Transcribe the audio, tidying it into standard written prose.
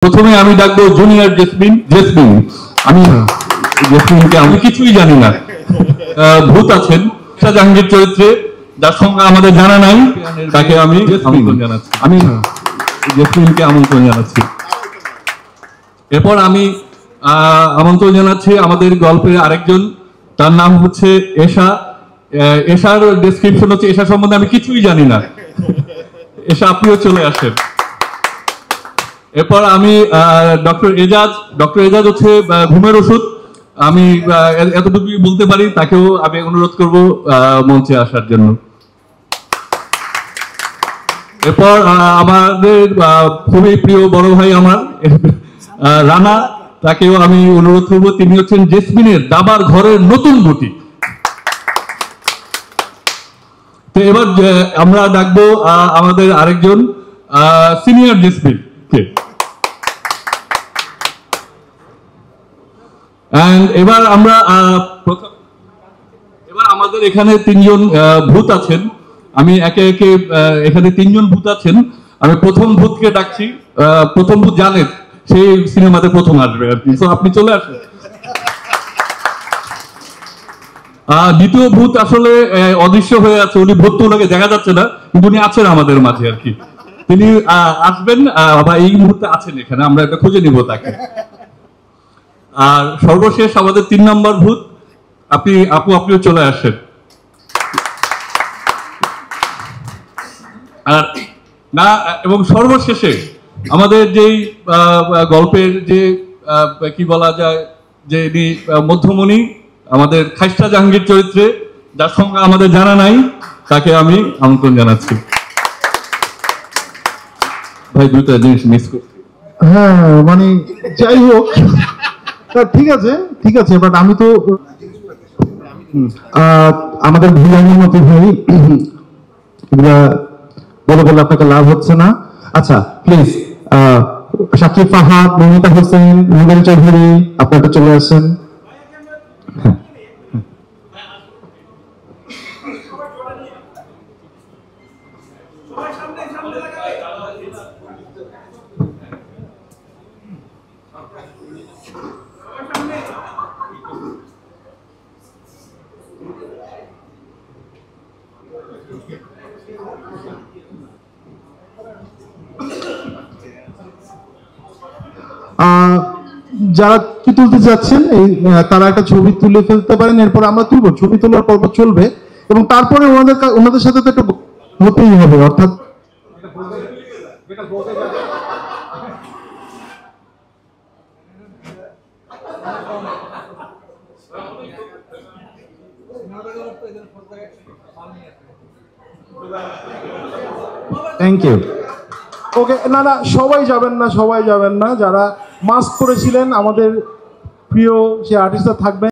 প্রথমে আমি ডাকবো জুনিয়র জেসমিন। আমি জেসমিনকে আমি কিছুই জানি না। ভূত আছেন জাহাঙ্গীর চরিত্রে, যার সঙ্গে আমাদের জানা নাই, তাকে আমি আমন্ত্রণ জানাচ্ছি। আমি জেসমিনকে আমন্ত্রণ জানাচ্ছি। এরপর আমি আমন্ত্রণ জানাচ্ছি আমাদের গল্পের আরেকজন, তার নাম হচ্ছে এশা। এশার ডেসক্রিপশন হচ্ছে, এশা সম্বন্ধে আমি কিছুই জানি না। এশা, আপনিও চলে আসেন। এরপর আমি ডক্টর এজাজ হচ্ছে ঘুমের ওষুধ। আমি এতটুকু বলতে পারি, তাকেও আমি অনুরোধ করব মঞ্চে আসার জন্য। এরপর আমাদের খুবই প্রিয় বড় ভাই আমার রানা, তাকেও আমি অনুরোধ করব। তিনি হচ্ছেন জেসমিনের দাবার ঘরের নতুন গুটি। তো এবার আমরা ডাকবো আমাদের আরেকজন সিনিয়র জেসমিন কে। এবার আমাদের এখানে তিনজন ভূত আছেন। আমি একে একে এখানে তিনজন ভূত আছেন। আমি প্রথম ভূতকে ডাকছি। প্রথম ভূত জানেন, সেই সিনেমাতে প্রথম আসবে আর কি। আপনি চলে আসেন। দ্বিতীয় ভূত আসলে অদৃশ্য হয়ে আছে, উনি ভূত তো ওনাকে দেখা যাচ্ছে না, কিন্তু উনি আছেন আমাদের মাঝে আর কি। তিনি আসবেন বা এই মুহূর্তে আছেন এখানে, আমরা এটা খুঁজে নিব তাকে। আর সর্বশেষ আমাদের 3 নম্বর ভূত, আপনিও চলে আসেন। আর না, এবং সর্বশেষে আমাদের যেই গল্পের যে কি বলা যায়, যে মধ্যমণি, আমাদের খাইস্টা জাহাঙ্গীর চরিত্রে, যার সঙ্গে আমাদের জানা নাই, তাকে আমি আমন্ত্রণ জানাচ্ছি। ভাই, দুইটা জিনিস মিস করছি। হ্যাঁ, মানে যাই হোক, ঠিক আছে, বাট আমি তো আমাদের ভিলানের মতো ভাই, এগুলা বলে আপনাকে লাভ হচ্ছে না। আচ্ছা, প্লিজ সাকিব ফাহাদ, মমিতা হোসেন, রুবেল চৌধুরী, আপনারা চলে আসেন। যারা কি তুলতে যাচ্ছেন, তারা একটা ছবি তুলে ফেলতে পারেন, এরপর আমরা তুলবো। ছবি তোলার পর্ব চলবে, এবং তারপরে ওনাদের সাথে তো একটা হতেই হবে, অর্থাৎ থ্যাংক ইউ। ওকে, না, সবাই যাবেন না। যারা মাস্ক পরেছিলেন, আমাদের প্রিয় সে আর্টিস্টরা থাকবেন।